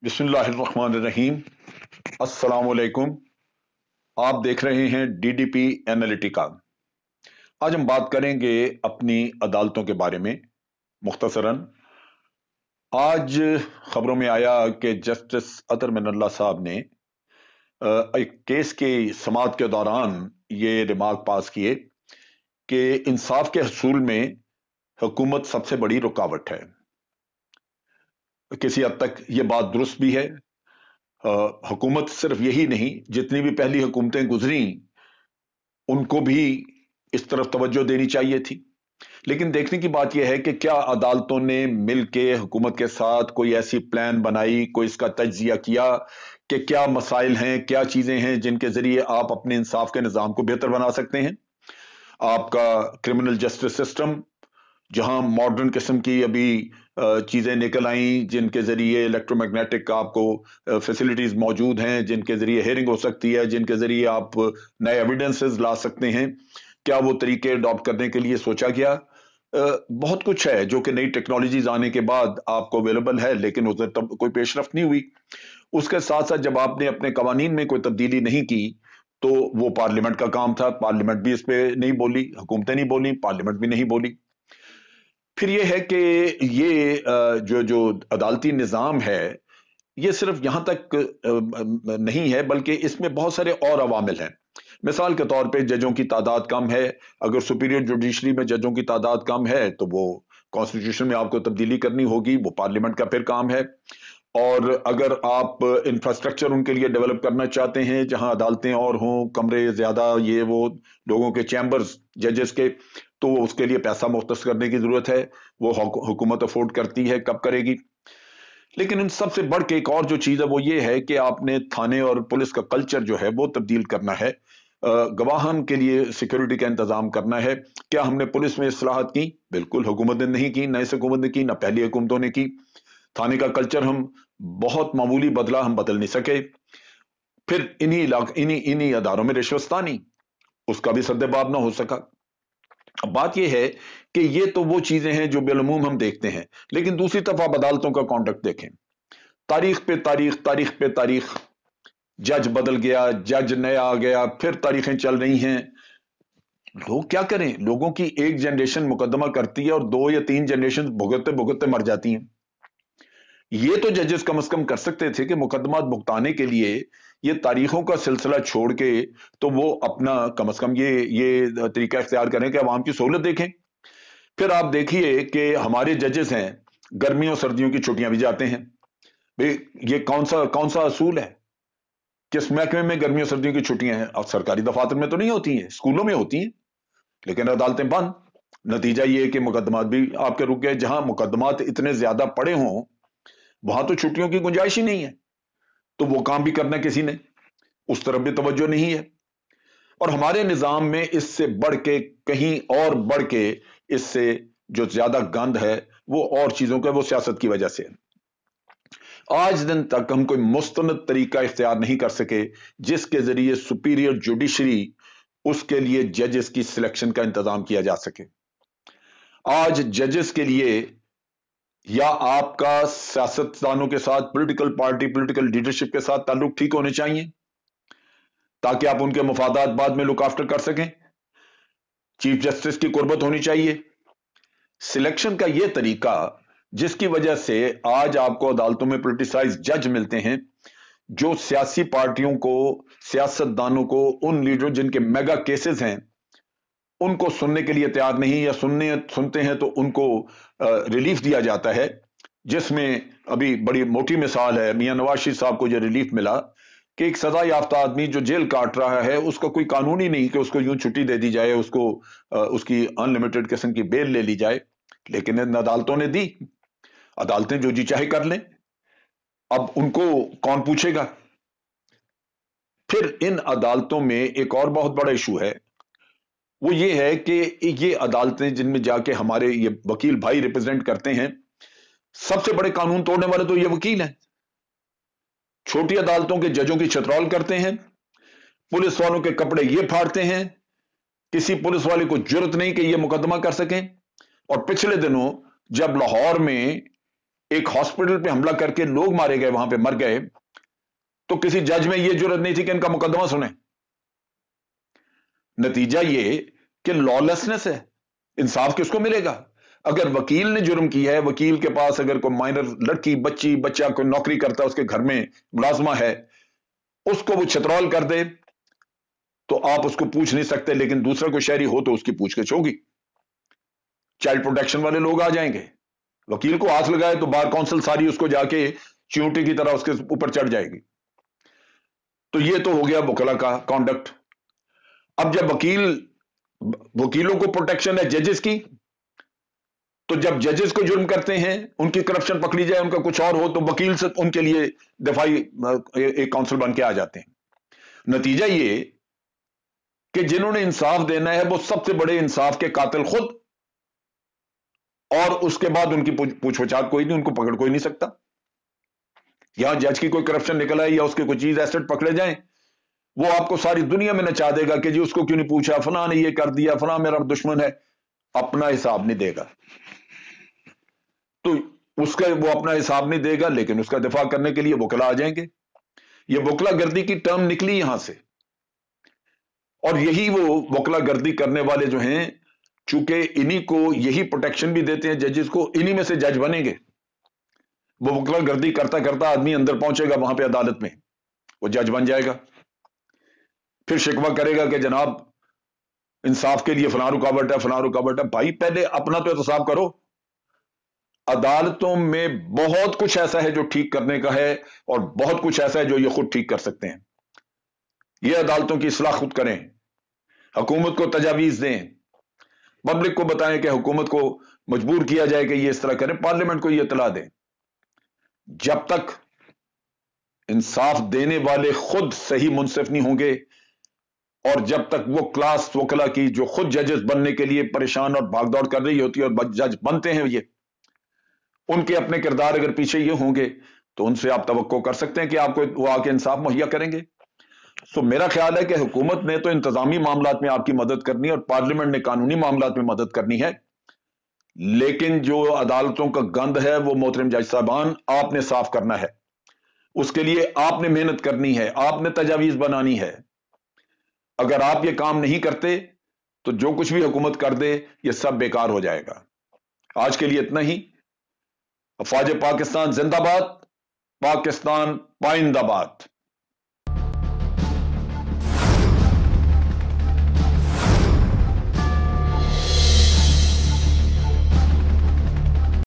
बिस्मिल्लाहिर्रहमानिर्रहीम। अस्सलाम वालेकुम। आप देख रहे हैं डीडीपी एनालिटिका। आज हम बात करेंगे अपनी अदालतों के बारे में मुख्तसरन। आज खबरों में आया कि जस्टिस अतर मिनल्ला साहब ने एक केस की समाअत के दौरान ये रिमार्क पास किए कि इंसाफ के हसूल में हुकूमत सबसे बड़ी रुकावट है। किसी हद तक ये बात दुरुस्त भी है। हुकूमत सिर्फ यही नहीं, जितनी भी पहली हुकूमतें गुजरी उनको भी इस तरफ तवज्जो देनी चाहिए थी। लेकिन देखने की बात यह है कि क्या अदालतों ने मिलके हुकूमत के साथ कोई ऐसी प्लान बनाई, कोई इसका तज्जिया किया कि क्या मसाइल हैं, क्या चीजें हैं जिनके जरिए आप अपने इंसाफ के निज़ाम को बेहतर बना सकते हैं। आपका क्रिमिनल जस्टिस सिस्टम, जहां मॉडर्न किस्म की अभी चीजें निकल आई, जिनके जरिए इलेक्ट्रोमैग्नेटिक आपको फैसिलिटीज मौजूद हैं, जिनके जरिए हेयरिंग हो सकती है, जिनके जरिए आप नए एविडेंसेस ला सकते हैं, क्या वो तरीके अडॉप्ट करने के लिए सोचा गया? बहुत कुछ है जो कि नई टेक्नोलॉजीज आने के बाद आपको अवेलेबल है, लेकिन उधर तब कोई पेशरफ्त नहीं हुई। उसके साथ साथ जब आपने अपने कवानीन में कोई तब्दीली नहीं की तो वो पार्लियामेंट का काम था। पार्लियामेंट भी इस पे नहीं बोली, हुकूमतें नहीं बोली, पार्लियामेंट भी नहीं बोली। फिर ये है कि ये जो जो अदालती निज़ाम है, ये सिर्फ यहां तक नहीं है, बल्कि इसमें बहुत सारे और अवामिल हैं। मिसाल के तौर पे जजों की तादाद कम है। अगर सुपीरियर जुडिशरी में जजों की तादाद कम है तो वो कॉन्स्टिट्यूशन में आपको तब्दीली करनी होगी, वो पार्लियामेंट का फिर काम है। और अगर आप इंफ्रास्ट्रक्चर उनके लिए डेवलप करना चाहते हैं, जहां अदालतें और हों, कमरे ज्यादा, ये वो लोगों के चैम्बर्स जजेस के, तो उसके लिए पैसा मुख्तस करने की जरूरत है। वो हुकूमत अफोर्ड करती है, कब करेगी। लेकिन इन सबसे बढ़ के एक और जो चीज है वो ये है कि आपने थाने और पुलिस का कल्चर जो है वो तब्दील करना है। गवाहन के लिए सिक्योरिटी का इंतजाम करना है। क्या हमने पुलिस में इस्लाहत की? बिल्कुल हुकूमत ने नहीं की, न इस हुकूमत ने की, न पहली हुकूमतों ने की। थाने का कल्चर हम बहुत मामूली बदला, हम बदल नहीं सके। फिर इन्हीं अदारों में रिश्वतस्तानी, उसका भी सद्देबाब ना हो सका। अब बात यह है कि ये तो वो चीजें हैं जो बेलूम हम देखते हैं, लेकिन दूसरी तरफ आप अदालतों का कॉन्डक्ट देखें। तारीख पे तारीख, तारीख पे तारीख, जज बदल गया, जज नया आ गया, फिर तारीखें चल रही हैं। लोग क्या करें? लोगों की एक जनरेशन मुकदमा करती है और 2 या 3 जनरेशन भुगतते भुगतते मर जाती हैं। ये तो जजेस कम से कम कर सकते थे कि मुकदमा भुगताने के लिए ये तारीखों का सिलसिला छोड़ के तो वो अपना कम से कम ये तरीका इख्तियार करें कि अवाम की सहूलत देखें। फिर आप देखिए कि हमारे जजेस हैं, गर्मियों सर्दियों की छुट्टियां भी जाते हैं। भाई, ये कौन सा असूल है? किस महकमे में गर्मियों सर्दियों की छुट्टियां हैं? अब सरकारी दफातर में तो नहीं होती हैं, स्कूलों में होती हैं, लेकिन अदालतें बंद। नतीजा ये है कि मुकदमात भी आपके रुक गए। जहां मुकदमात इतने ज्यादा पड़े हों, वहां तो छुट्टियों की गुंजाइश ही नहीं है, तो वो काम भी करना किसी ने, उस तरफ भी तवज्जो नहीं है। और हमारे निजाम में इससे बढ़ के, कहीं और बढ़ के, इससे जो ज्यादा गंद है वो और चीजों का, वो सियासत की वजह से है। आज दिन तक हम कोई मुस्तनद तरीका इख्तियार नहीं कर सके जिसके जरिए सुपीरियर जुडिशरी, उसके लिए जजेस की सिलेक्शन का इंतजाम किया जा सके। आज जजेस के लिए या आपका सियासतदानों के साथ, पॉलिटिकल पार्टी, पॉलिटिकल लीडरशिप के साथ ताल्लुक ठीक होने चाहिए ताकि आप उनके मफादात बाद में लुक आफ्टर कर सकें। चीफ जस्टिस की कुर्बत होनी चाहिए। सिलेक्शन का यह तरीका, जिसकी वजह से आज आपको अदालतों में पोलिटिसाइज जज मिलते हैं जो सियासी पार्टियों को, सियासतदानों को, उन लीडरों जिनके मेगा केसेस हैं, उनको सुनने के लिए तैयार नहीं, या सुनते हैं तो उनको रिलीफ दिया जाता है। जिसमें अभी बड़ी मोटी मिसाल है, मियां नवाज शरीफ साहब को यह रिलीफ मिला कि एक सजा याफ्ता आदमी जो जेल काट रहा है, उसका कोई कानून ही नहीं कि उसको यूं छुट्टी दे दी जाए, उसको उसकी अनलिमिटेड किस्म की बेल ले ली जाए, लेकिन इन अदालतों ने दी। अदालतें जो जी चाहे कर लें, अब उनको कौन पूछेगा? फिर इन अदालतों में एक और बहुत बड़ा इशू है, वो ये है कि ये अदालतें जिनमें जाके हमारे ये वकील भाई रिप्रेजेंट करते हैं, सबसे बड़े कानून तोड़ने वाले तो ये वकील हैं। छोटी अदालतों के जजों की छतरौल करते हैं, पुलिस वालों के कपड़े ये फाड़ते हैं, किसी पुलिस वाले को जरूरत नहीं कि ये मुकदमा कर सकें। और पिछले दिनों जब लाहौर में ایک ہاسپٹل پہ حملہ کر کے لوگ مارے گئے، وہاں پہ مر گئے، تو کسی جج میں یہ جرت نہیں تھی کہ ان کا مقدمہ سنیں۔ نتیجہ یہ کہ لالیسنس ہے، انصاف کس کو ملے گا؟ اگر وکیل نے جرم کیا ہے، وکیل کے پاس اگر کوئی مائنر لڑکی بچی بچہ کوئی نوکری کرتا ہے، اس کے گھر میں ملازمہ ہے، اس کو وہ چھترول کر دے تو آپ اس کو پوچھ نہیں سکتے، لیکن دوسرا کوئی شہری ہو تو اس کی پوچھ گچھ ہوگی۔ چائلڈ پروٹیکشن والے لوگ آ جائیں گے، وکیل کو ہاتھ لگائے تو بار کونسل ساری اس کو جا کے چیونٹی کی طرح اس کے اوپر چڑھ جائے گی۔ تو یہ تو ہو گیا وکلا کا کانڈکٹ۔ اب جب وکیلوں کو پروٹیکشن ہے ججز کی، تو جب ججز کو جرم کرتے ہیں، ان کی کرپشن پکڑی جائے، ان کا کچھ اور ہو، تو وکیل سے ان کے لیے دفاعی ایک کونسل بن کے آ جاتے ہیں۔ نتیجہ یہ کہ جنہوں نے انصاف دینا ہے وہ سب سے بڑے انصاف کے قاتل خود، اور اس کے بعد ان کی پوچھ پچھاڑ کوئی نہیں، ان کو پکڑ کوئی نہیں سکتا۔ یہاں جج کی کوئی کرپشن نکل آئی یا اس کے کوئی چیز ایسٹ پکڑے جائیں، وہ آپ کو ساری دنیا میں نچا دے گا کہ جی اس کو کیوں نہیں پوچھا، فلاں نے یہ کر دیا، فلاں میرا دشمن ہے، اپنا حساب نہیں دے گا۔ تو اس کا وہ اپنا حساب نہیں دے گا، لیکن اس کا دفاع کرنے کے لیے وکلا آ جائیں گے۔ یہ وکلا گردی کی ٹرم نکلی یہاں سے، اور یہی وہ وکلا گردی کرنے والے جو ہیں، چونکہ انہی کو یہی پروٹیکشن بھی دیتے ہیں ججز کو، انہی میں سے جج بنیں گے۔ وہ وکلا گردی کرتا کرتا آدمی اندر پہنچے گا وہاں پہ عدالت میں، وہ جج بن جائے گا، پھر شکوہ کرے گا کہ جناب انصاف کے لیے فلاں رکاوٹ ہے، فلاں رکاوٹ ہے۔ بھائی پہلے اپنا تو احتساب کرو۔ عدالتوں میں بہت کچھ ایسا ہے جو ٹھیک کرنے کا ہے، اور بہت کچھ ایسا ہے جو یہ خود ٹھیک کر سکتے ہیں۔ یہ عدالتوں کی اصلاح خود کریں، حکومت کو تجاویز دیں، پبلک کو بتائیں کہ حکومت کو مجبور کیا جائے کہ یہ اس طرح کریں، پارلیمنٹ کو یہ اطلاع دیں۔ جب تک انصاف دینے والے خود صحیح منصف نہیں ہوں گے، اور جب تک وہ کلاس وکلا کی جو خود ججز بننے کے لیے پریشان اور بھاگ دوڑ کر رہی ہوتی ہے اور جج بنتے ہیں، یہ ان کے اپنے کردار اگر پیچھے یہ ہوں گے تو ان سے آپ توقع کر سکتے ہیں کہ آپ کو وہ آ کے انصاف مہیا کریں گے۔ سو میرا خیال ہے کہ حکومت نے تو انتظامی معاملات میں آپ کی مدد کرنی ہے، اور پارلیمنٹ نے قانونی معاملات میں مدد کرنی ہے، لیکن جو عدالتوں کا گند ہے وہ محترم جج صاحبان آپ نے صاف کرنا ہے۔ اس کے لیے آپ نے محنت کرنی ہے، آپ نے تجاویز بنانی ہے۔ اگر آپ یہ کام نہیں کرتے تو جو کچھ بھی حکومت کر دے یہ سب بیکار ہو جائے گا۔ آج کے لیے اتنا ہی۔ افواج پاکستان زندہ باد، پاکستان پائندہ باد۔